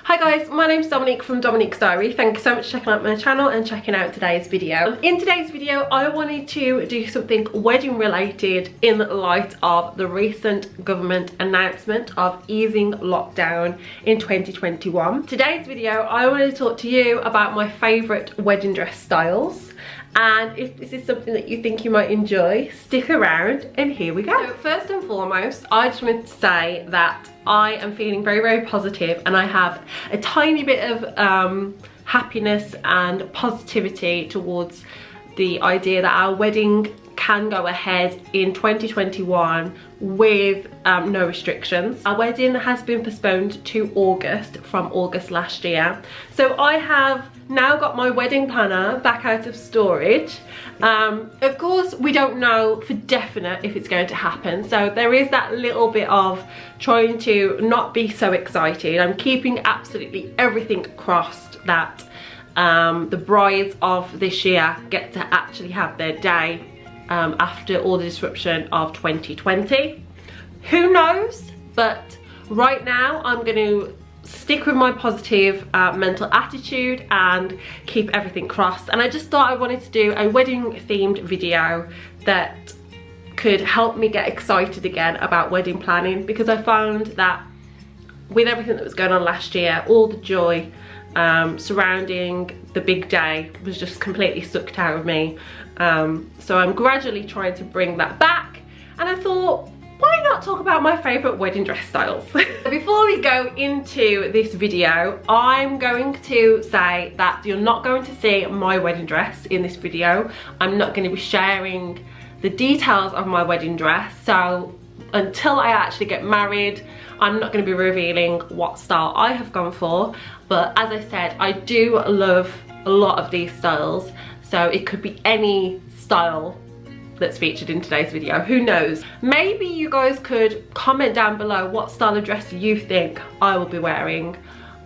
Hi guys, my name's Dominique from Dominique's Diary. Thank you so much for checking out my channel and checking out today's video. In today's video, I wanted to do something wedding related in light of the recent government announcement of easing lockdown in 2021. Today's video, I wanted to talk to you about my favourite wedding dress styles. And if this is something that you think you might enjoy, stick around and here we go. So first and foremost, I just wanted to say that I am feeling very, very positive and I have a tiny bit of happiness and positivity towards the idea that our wedding can go ahead in 2021 with no restrictions. Our wedding has been postponed to August from August last year. So I have now got my wedding planner back out of storage. Of course, we don't know for definite if it's going to happen. So there is that little bit of trying to not be so excited. I'm keeping absolutely everything crossed that the brides of this year get to actually have their day after all the disruption of 2020. Who knows? But right now I'm going to stick with my positive mental attitude and keep everything crossed. And I just thought I wanted to do a wedding themed video that could help me get excited again about wedding planning, because I found that with everything that was going on last year, all the joy surrounding the big day was just completely sucked out of me. So I'm gradually trying to bring that back, and I thought, why not talk about my favourite wedding dress styles? Before we go into this video, I'm going to say that you're not going to see my wedding dress in this video. I'm not going to be sharing the details of my wedding dress. So until I actually get married, I'm not going to be revealing what style I have gone for. But as I said, I do love a lot of these styles. So it could be any style that's featured in today's video. Who knows? Maybe you guys could comment down below what style of dress you think I will be wearing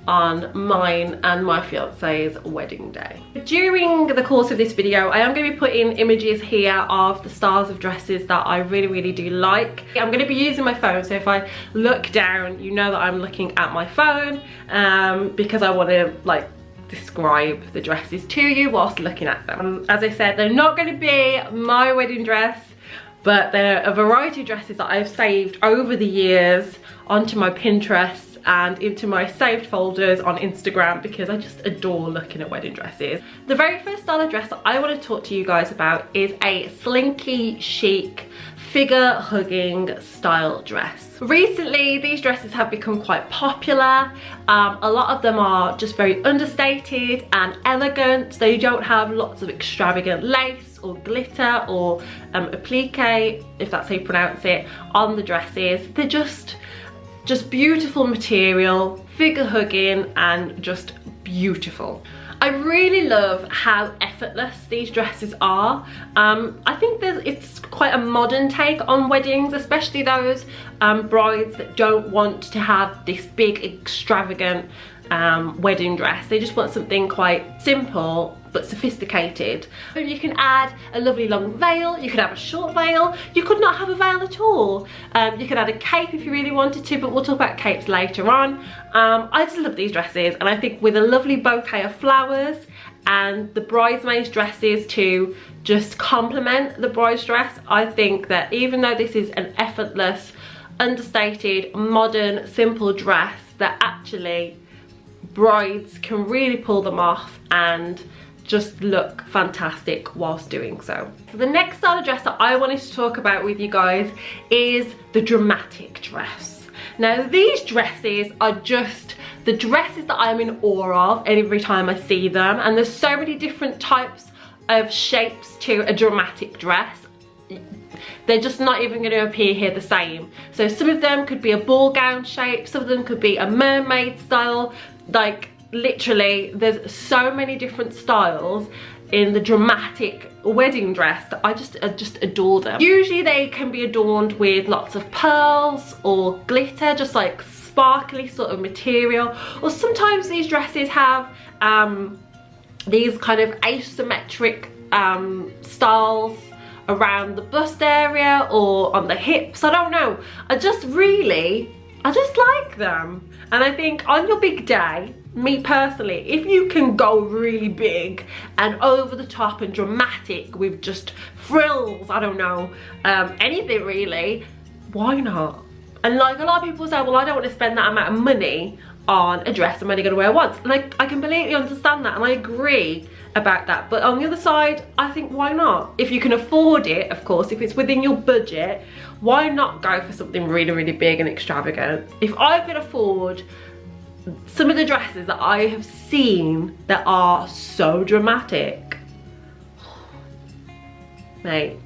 on mine and my fiance's wedding day. During the course of this video, I am going to be putting images here of the styles of dresses that I really do like. I'm going to be using my phone, so if I look down, you know that I'm looking at my phone, because I want to like describe the dresses to you whilst looking at them. As I said, they're not going to be my wedding dress, but they're a variety of dresses that I've saved over the years onto my Pinterest and into my saved folders on Instagram, because I just adore looking at wedding dresses. The very first style of dress that I want to talk to you guys about is a slinky chic figure hugging style dress. Recently these dresses have become quite popular. A lot of them are just very understated and elegant. They don't have lots of extravagant lace or glitter or applique, if that's how you pronounce it, on the dresses. They're just beautiful material, figure hugging, and just beautiful. I really love how effortless these dresses are. I think it's quite a modern take on weddings, especially those brides that don't want to have this big extravagant wedding dress. They just want something quite simple but sophisticated. You can add a lovely long veil, you could have a short veil, you could not have a veil at all. You could add a cape if you really wanted to, but we'll talk about capes later on. I just love these dresses, and I think with a lovely bouquet of flowers and the bridesmaids' dresses to just complement the bride's dress, I think that even though this is an effortless, understated, modern, simple dress, that actually brides can really pull them off and just look fantastic whilst doing so. So the next style of dress that I wanted to talk about with you guys is the dramatic dress. Now these dresses are just the dresses that I'm in awe of every time I see them, and there's so many different types of shapes to a dramatic dress. They're just not even going to appear here the same. So some of them could be a ball gown shape, some of them could be a mermaid style. Like literally there's so many different styles in the dramatic wedding dress that I just adore them. Usually they can be adorned with lots of pearls or glitter, just like sparkly sort of material, or sometimes these dresses have these kind of asymmetric styles around the bust area or on the hips. I don't know, I just like them. And I think on your big day, me personally, if you can go really big and over the top and dramatic with just frills, I don't know, anything really, why not? And like a lot of people say, well, I don't want to spend that amount of money on a dress I'm only going to wear once. And I completely understand that, and I agree about that. But on the other side, I think, why not? If you can afford it, of course, if it's within your budget, why not go for something really, really big and extravagant? If I could afford some of the dresses that I have seen that are so dramatic, mate,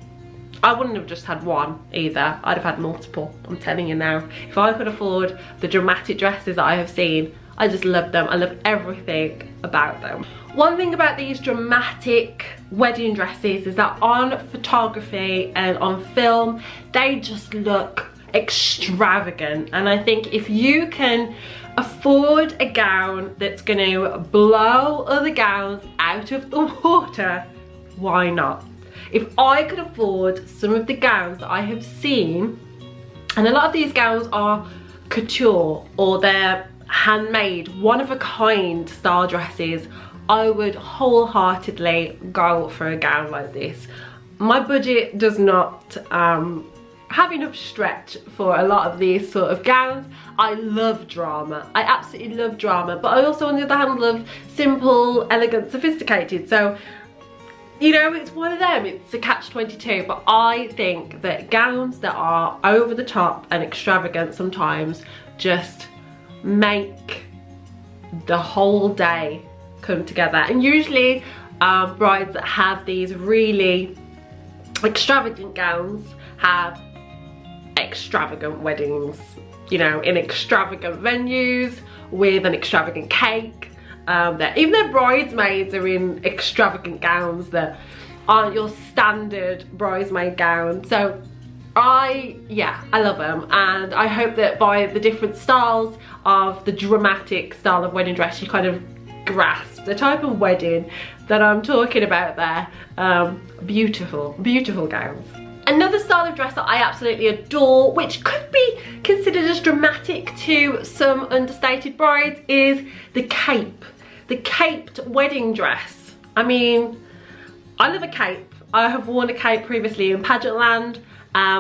I wouldn't have just had one either. I'd have had multiple, I'm telling you now. If I could afford the dramatic dresses that I have seen, I just love them. I love everything about them. One thing about these dramatic wedding dresses is that on photography and on film, they just look extravagant. And I think if you can afford a gown that's going to blow other gowns out of the water, why not? If I could afford some of the gowns that I have seen, and a lot of these gowns are couture or they're handmade, one-of-a-kind style dresses, I would wholeheartedly go for a gown like this. My budget does not have enough stretch for a lot of these sort of gowns. I love drama. I absolutely love drama, but I also, on the other hand, love simple, elegant, sophisticated. So, you know, it's one of them. It's a catch-22. But I think that gowns that are over the top and extravagant sometimes just make the whole day come together. And usually brides that have these really extravagant gowns have extravagant weddings, you know, in extravagant venues with an extravagant cake. Even their bridesmaids are in extravagant gowns that aren't your standard bridesmaid gown. So I love them, and I hope that by the different styles of the dramatic style of wedding dress, you kind of grasp the type of wedding that I'm talking about there. Beautiful, beautiful gowns. Another style of dress that I absolutely adore, which could be considered as dramatic to some understated brides, is the cape. The caped wedding dress. I mean, I love a cape. I have worn a cape previously in pageant land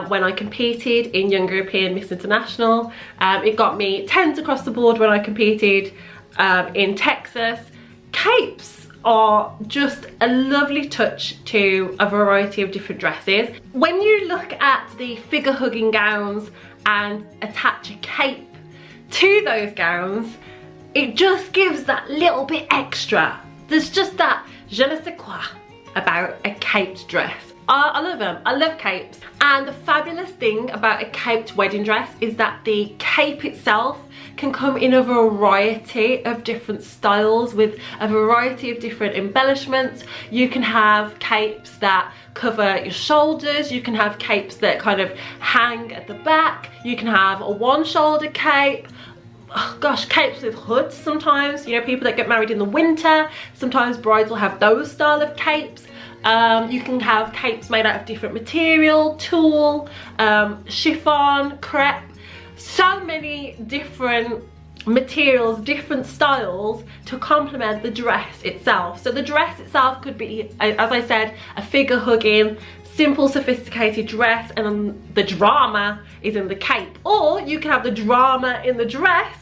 when I competed in Young European Miss International. It got me 10s across the board when I competed in Texas. Capes are just a lovely touch to a variety of different dresses. When you look at the figure hugging gowns and attach a cape to those gowns, it just gives that little bit extra. There's just that je ne sais quoi about a caped dress. I love them. I love capes. And the fabulous thing about a caped wedding dress is that the cape itself can come in a variety of different styles with a variety of different embellishments. You can have capes that cover your shoulders. You can have capes that kind of hang at the back. You can have a one-shoulder cape. Oh gosh, capes with hoods sometimes. You know, people that get married in the winter, sometimes brides will have those style of capes. You can have capes made out of different material, tulle, chiffon, crepe. So many different materials, different styles to complement the dress itself. So the dress itself could be, as I said, a figure hugging, simple, sophisticated dress, and the drama is in the cape. Or you can have the drama in the dress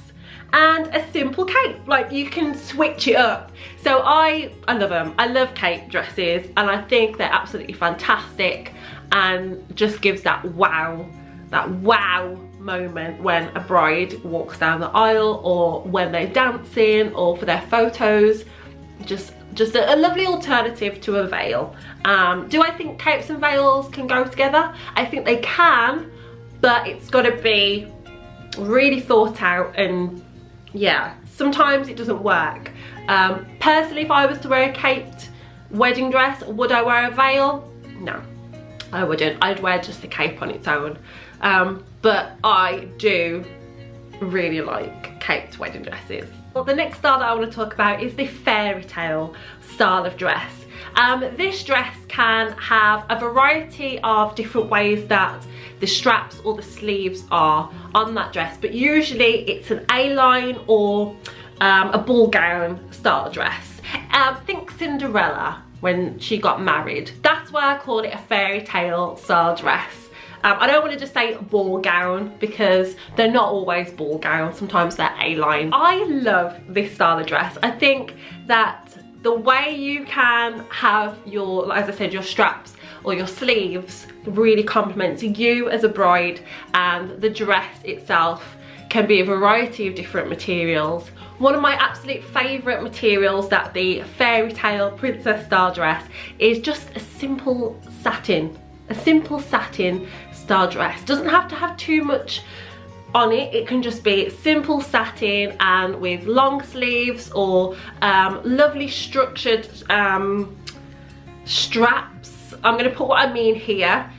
and a simple cape. Like, you can switch it up. So I love them. I love cape dresses, and I think they're absolutely fantastic and just gives that wow moment when a bride walks down the aisle, or when they're dancing, or for their photos. Just a lovely alternative to a veil. Do I think capes and veils can go together? I think they can, but it's got to be really thought out, and yeah, sometimes it doesn't work. Personally, if I was to wear a caped wedding dress, would I wear a veil? No, I wouldn't. I'd wear just the cape on its own. But I do really like caped wedding dresses. Well, the next style that I want to talk about is the Fairytale style of dress. This dress can have a variety of different ways that the straps or the sleeves are on that dress, but usually it's an A-line or a ball gown style dress. Think Cinderella when she got married. That's why I call it a fairytale style dress. I don't want to just say ball gown because they're not always ball gowns, sometimes they're A-line. I love this style of dress. I think that the way you can have your, as I said, your straps or your sleeves really complements you as a bride, and the dress itself can be a variety of different materials. One of my absolute favourite materials that the Fairytale princess style dress is just a simple satin style dress. Doesn't have to have too much on it. It can just be simple satin and with long sleeves or lovely structured straps. I'm going to put what I mean here,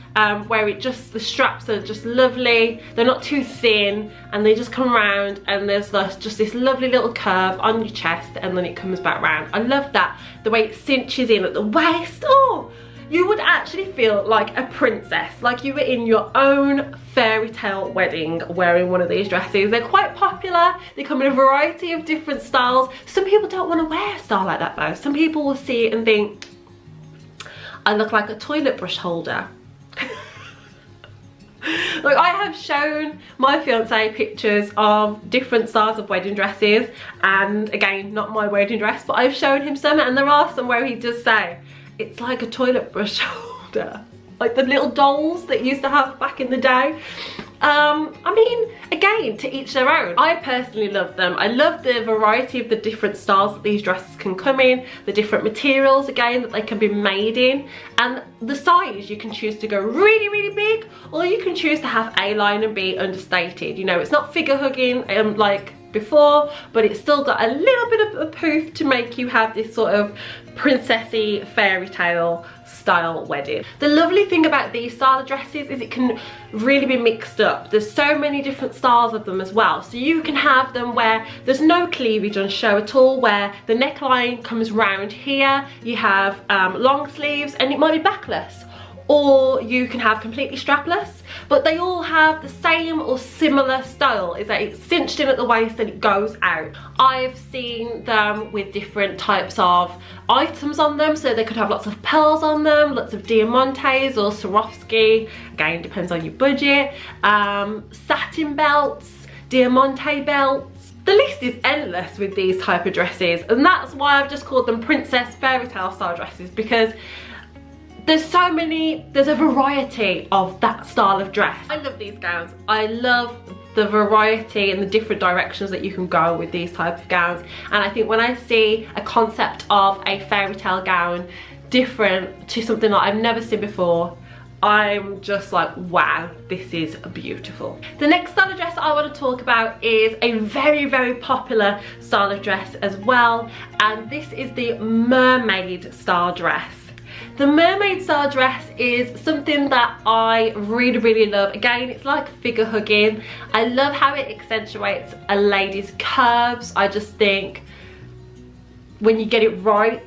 where the straps are just lovely. They're not too thin and they just come around and there's just this lovely little curve on your chest and then it comes back round. I love that, the way it cinches in at the waist. Oh, you would actually feel like a princess, like you were in your own fairytale wedding wearing one of these dresses. They're quite popular. They come in a variety of different styles. Some people don't want to wear a style like that though. Some people will see it and think, I look like a toilet brush holder. Like, I have shown my fiance pictures of different styles of wedding dresses, and again, not my wedding dress, but I've shown him some, and there are some where he does say, it's like a toilet brush holder. Like the little dolls that you used to have back in the day. I mean, again, to each their own. I personally love them. I love the variety of the different styles that these dresses can come in, the different materials, again, that they can be made in, and the size. You can choose to go really, really big, or you can choose to have A-line and be understated. You know, it's not figure hugging like before, but it's still got a little bit of a poof to make you have this sort of princessy fairytale style wedding. The lovely thing about these style of dresses is it can really be mixed up. There's so many different styles of them as well, so you can have them where there's no cleavage on show at all, where the neckline comes round here, you have long sleeves and it might be backless, or you can have completely strapless, but they all have the same or similar style, is that it's cinched in at the waist and it goes out. I've seen them with different types of items on them, so they could have lots of pearls on them, lots of diamantes or Swarovski, again depends on your budget, satin belts, diamante belts. The list is endless with these type of dresses, and that's why I've just called them princess fairytale style dresses, because there's so many, there's a variety of that style of dress. I love these gowns. I love the variety and the different directions that you can go with these type of gowns, and I think when I see a concept of a fairytale gown different to something that I've never seen before, I'm just like, wow, this is beautiful. The next style of dress I want to talk about is a very, very popular style of dress as well, and this is the mermaid style dress. The mermaid style dress is something that I really, really love. Again, it's like figure hugging. I love how it accentuates a lady's curves. I just think when you get it right,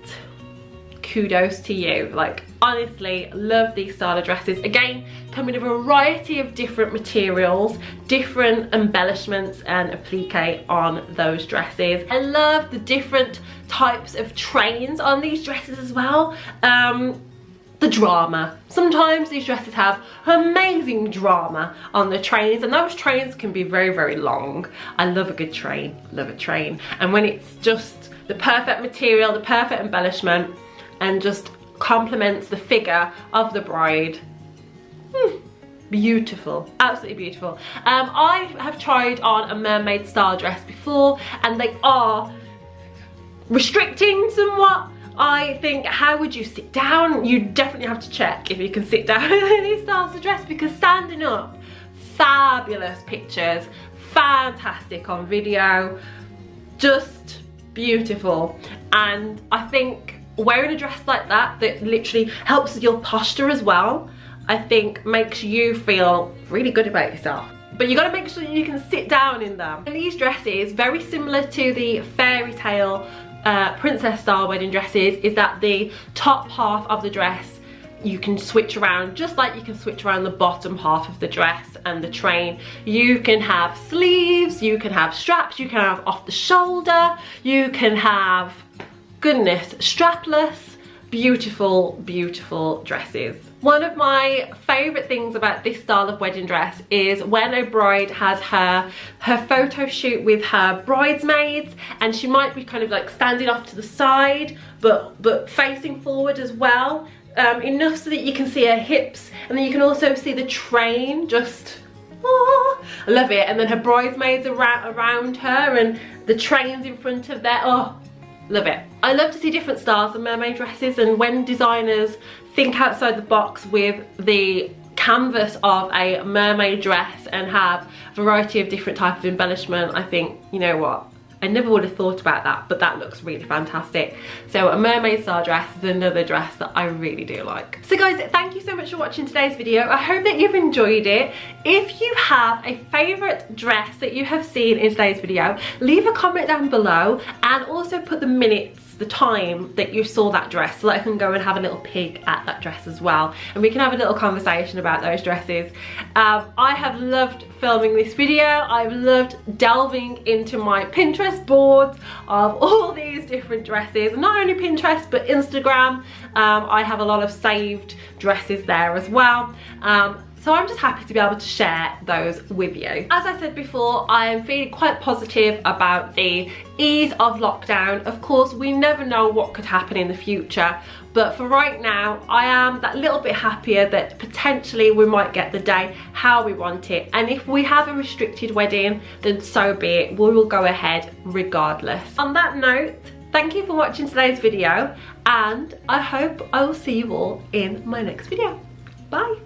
kudos to you. Like, honestly, love these style of dresses. Again, come in a variety of different materials, different embellishments and applique on those dresses. I love the different types of trains on these dresses as well. The drama. Sometimes these dresses have amazing drama on the trains, and those trains can be very, very long. I love a good train, love a train. And when it's just the perfect material, the perfect embellishment, and just complements the figure of the bride. Beautiful, absolutely beautiful. I have tried on a mermaid style dress before, and they are restricting somewhat. I think, how would you sit down? You definitely have to check if you can sit down in these styles of dress, because standing up, fabulous pictures, fantastic on video, just beautiful. And I think wearing a dress like that literally helps with your posture as well, I think makes you feel really good about yourself. but you got to make sure you can sit down in them. And these dresses, very similar to the Fairytale princess style wedding dresses, is that the top half of the dress you can switch around, just like you can switch around the bottom half of the dress and the train. You can have sleeves, you can have straps, you can have off the shoulder, you can have, goodness, strapless. Beautiful, beautiful dresses. One of my favourite things about this style of wedding dress is when a bride has her photo shoot with her bridesmaids, and she might be kind of like standing off to the side but facing forward as well, enough so that you can see her hips, and then you can also see the train just, oh, I love it. And then her bridesmaids around her and the train's in front of there. Oh, love it. I love to see different styles of mermaid dresses, and when designers think outside the box with the canvas of a mermaid dress and have a variety of different types of embellishment, I think, you know what, I never would have thought about that, but that looks really fantastic. So a mermaid style dress is another dress that I really do like. So guys, thank you so much for watching today's video. I hope that you've enjoyed it. If you have a favourite dress that you have seen in today's video, leave a comment down below, and also put the minutes, the time that you saw that dress, so that I can go and have a little peek at that dress as well, and we can have a little conversation about those dresses. I have loved filming this video. I've loved delving into my Pinterest boards of all these different dresses, not only Pinterest but Instagram. I have a lot of saved dresses there as well. So I'm just happy to be able to share those with you. As I said before, I am feeling quite positive about the ease of lockdown. Of course, we never know what could happen in the future, but for right now, I am that little bit happier that potentially we might get the day how we want it. And if we have a restricted wedding, then so be it. We will go ahead regardless. On that note, thank you for watching today's video, and I hope I will see you all in my next video. Bye.